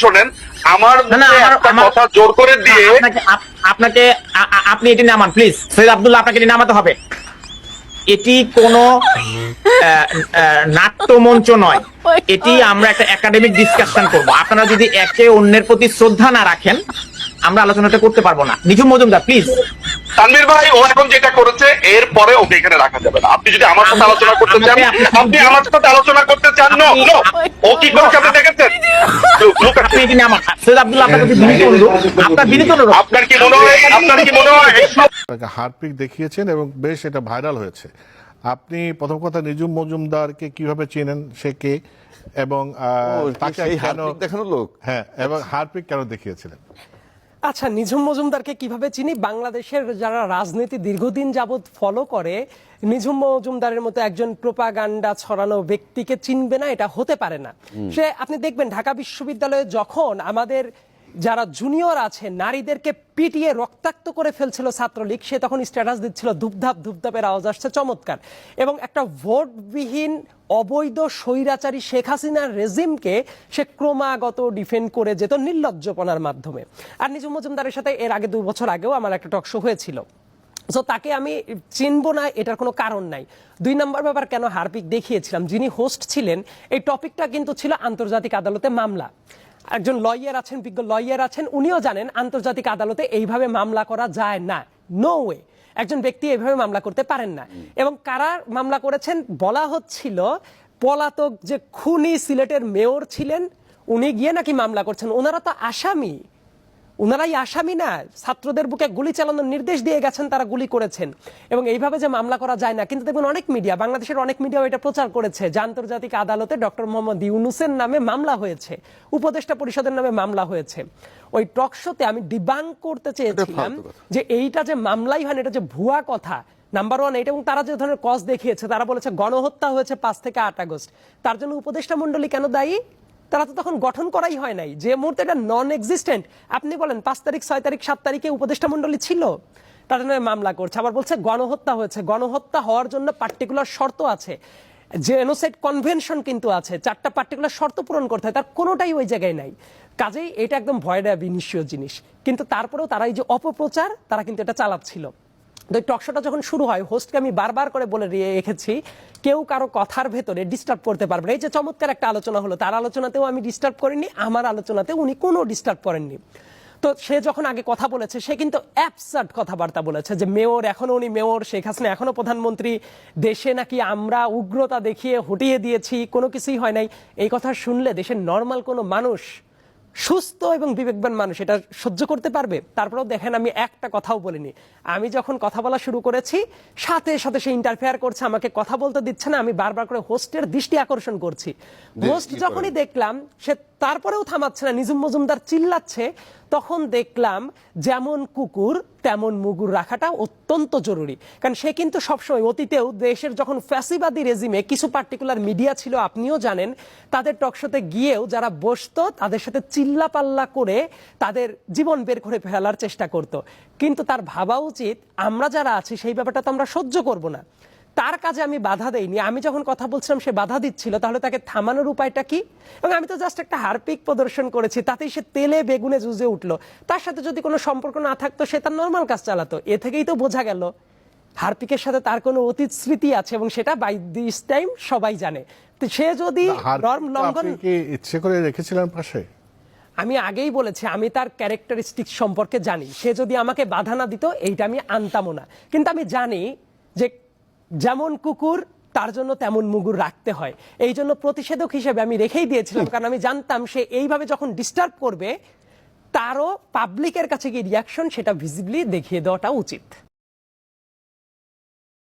শোনেন, আমার একটা কথা জোর করে দিয়ে আপনাকে আপনি এটি নামান প্লিজ। সৈয়দ আব্দুল্লাহ, আপনাকে এটি নামাতে হবে। এটি কোনো নাট্যমঞ্চ নয়, এটি আমরা একটা একাডেমিক ডিসকাশন করব। আপনারা যদি একে অন্যের প্রতি শ্রদ্ধা না রাখেন, আমরা আলোচনাটা করতে পারবো না। নিঝুম মজুমদার প্লিজ। তানভীর ভাই, ও এখন যেটা করেছে এর পরে ওকে এখানে রাখা যাবে না। আপনি যদি আমার সাথে আলোচনা করতে চান, আপনি আমার সাথে আলোচনা করতে চান। নো নো, ও কি করেছে আপনি দেখেছেন? আপনি এটি নামান। সৈয়দ আব্দুল্লাহ, আপনার কাছে বিনীত অনুরোধ, আপনার বিনীত অনুরোধ। আপনার কি মনে হয় হারপিক দেখিয়েছেন এবং বেশ এটা ভাইরাল হয়েছে। আপনি প্রথম কথা নিঝুম মজুমদারকে কিভাবে চেনেন, সে কে, এবং তাকে কেন দেখানো লোক? হ্যাঁ, এবং হারপিক কেন দেখিয়েছিলেন? আচ্ছা, নিঝুম মজুমদারকে কিভাবে চিনি? বাংলাদেশের যারা রাজনীতি দীর্ঘদিন যাবৎ ফলো করে, নিঝুম মজুমদারের মতো একজন প্রোপাগান্ডা ছড়ানো ব্যক্তিকে চিনবে না, এটা হতে পারে না। সে আপনি দেখবেন ঢাকা বিশ্ববিদ্যালয়ে যখন আমাদের যারা জুনিয়র আছে নারীদেরকে পিটিয়ে রক্তাক্ত করে ফেলছিল ছাত্রলীগ, সে তখন স্ট্যাটাস দিচ্ছিল ধুপধাপ ধুপধাপের আওয়াজ আসছে, চমৎকার। এবং একটা ভোটবিহীন অবৈধ স্বৈরাচারী শেখ হাসিনার রেজিমকে সে ক্রমাগত ডিফেন্ড করে যেত নির্লজ্জপনার মাধ্যমে। আর নিঝুম মজুমদারের সাথে এর আগে 2 বছর আগেও আমার একটা টক শো হয়েছিল। তো তাকে আমি চিনবো না এটার কোনো কারণ নাই। 2 নম্বর ব্যাপার, কেন হারপিক দেখিয়েছিলাম, যিনি হোস্ট ছিলেন, এই টপিকটা কিন্তু ছিল আন্তর্জাতিক আদালতে মামলা। একজন লয়ার আছেন, বিজ্ঞ লয়ার আছেন, উনিও জানেন আন্তর্জাতিক আদালতে এইভাবে মামলা করা যায় না। নো ওয়ে, একজন ব্যক্তি এইভাবে মামলা করতে পারেন না। এবং কারা মামলা করেছেন বলা হচ্ছিল, পলাতক যে খুনি সিলেটের মেয়র ছিলেন, উনি গিয়ে নাকি মামলা করছেন। ওনারা তো আসামি, ওনারাই আসামি না? ছাত্রদের বুকে গুলি চালানোর নির্দেশ দিয়ে গেছেন, তারা গুলি করেছেন। এবং এইভাবে যে মামলা করা যায় না, কিন্তু দেখবেন অনেক মিডিয়া, বাংলাদেশের অনেক মিডিয়া এটা প্রচার করেছে যে আন্তর্জাতিক আদালতে ডক্টর মোহাম্মদ ইউনূসের নামে মামলা হয়েছে, উপদেষ্টা পরিষদের নামে মামলা হয়েছে। ওই টক শোতে আমি ডিবাঙ্ক করতে চেয়েছিলাম যে এইটা যে মামলাই হয়, এটা যে ভুয়া কথা, নাম্বার 1 এটা। এবং তারা যে ধরনের কজ দেখিয়েছে, তারা বলেছে গণহত্যা হয়েছে 5 থেকে 8 আগস্ট। তার জন্য উপদেষ্টা মণ্ডলী কেন দায়ী? তারা তো তখন গঠন করাই হয় নাই, যে মুহূর্তে এটা নন এক্সিস্টেন্ট। আপনি বলেন 5 তারিখ, 6 তারিখ, 7 তারিখে উপদেষ্টা মণ্ডলী ছিল, তার জন্য মামলা করছে। আবার বলছে গণহত্যা হয়েছে। গণহত্যা হওয়ার জন্য পার্টিকুলার শর্ত আছে, জেনোসাইড কনভেনশন কিন্তু আছে, 4টা পার্টিকুলার শর্ত পূরণ করতে হয়, তার কোনোটাই ওই জায়গায় নাই। কাজেই এটা একদম ভয়টা বিনিশ্চয় জিনিস। কিন্তু তারপরেও তারা এই যে অপপ্রচার, তারা কিন্তু এটা চালাচ্ছিল। টক শোটা যখন শুরু হয়, হোস্টকে আমি বারবার করে বলে রেখেছি, কেউ কারো কথার ভেতরে ডিস্টার্ব করতে পারবে না। এই যে চমৎকার একটা আলোচনা হলো, তার আলোচনাতেও আমি ডিস্টার্ব করিনি, আমার আলোচনাতে উনি কোনো ডিস্টার্ব করেননি। তো সে যখন আগে কথা বলেছে, সে কিন্তু অ্যাবসার্ড কথাবার্তা বলেছে যে মেয়র, এখনো উনি মেয়র, শেখ হাসিনা এখনো প্রধানমন্ত্রী, দেশে নাকি আমরা উগ্রতা দেখিয়ে হটিয়ে দিয়েছি, কোনো কিছুই হয় নাই। এই কথা শুনলে দেশের নর্মাল কোনো মানুষ, সুস্থ এবং বিবেকবান মানুষ এটা সহ্য করতে পারবে? তারপরেও দেখেন, আমি একটা কথাও বলিনি। আমি যখন কথা বলা শুরু করেছি, সাথে সাথে সে ইন্টারফেয়ার করছে, আমাকে কথা বলতে দিচ্ছে না। আমি বারবার করে হোস্টের দৃষ্টি আকর্ষণ করছি। হোস্ট যখনই দেখলাম সে তারপরেও থামাচ্ছে না, নিঝুম মজুমদার চিল্লাচ্ছে, তখন দেখলাম যেমন কুকুর তেমন মুগুর রাখাটা অত্যন্ত জরুরি। কারণ সে কিন্তু সবসময় অতীতেও দেশের যখন ফ্যাসিবাদী রেজিমে কিছু পার্টিকুলার মিডিয়া ছিল, আপনিও জানেন, তাদের টকশোতে গিয়েও যারা বসতো তাদের সাথে চিল্লা পাল্লা করে তাদের জীবন বের করে ফেলার চেষ্টা করত। কিন্তু তার ভাবা উচিত, আমরা যারা আছি সেই ব্যাপারটা তো আমরা সহ্য করব না। তার কাজে আমি বাধা দেইনি। আমি যখন কথা বলছিলাম সে বাধা দিচ্ছিল, তাহলে তাকে থামানোর উপায়টা কি? এবং আমি তো জাস্ট একটা হারপিক প্রদর্শন করেছি, তাতেই সে তেলে বেগুনে জুজে উঠলো। তার সাথে যদি কোনো সম্পর্ক না থাকতো, সে তার নর্মাল কাজ চালাতো। এ থেকেই তো বোঝা গেল হারপিকের সাথে তার কোনো অতীত স্মৃতি আছে, এবং সেটা বাই দিস টাইম সবাই জানে। তো সে যদি নর্ম লঙ্ঘন, ইচ্ছে করে রেখেছিলেন পাশে? আমি আগেই বলেছি, আমি তার ক্যারেক্টারিস্টিক সম্পর্কে জানি। সে যদি আমাকে বাধা না দিত, এইটা আমি আনতামও না। কিন্তু আমি জানি যে যেমন কুকুর তার জন্য তেমন মুগুর রাখতে হয়। এই জন্য প্রতিষেধক হিসেবে আমি রেখেই দিয়েছিলাম, কারণ আমি জানতাম সে এইভাবে যখন ডিস্টার্ব করবে, তারও পাবলিকের কাছে গিয়ে রিয়াকশন, সেটা ভিজিবলি দেখিয়ে দেওয়াটা উচিত।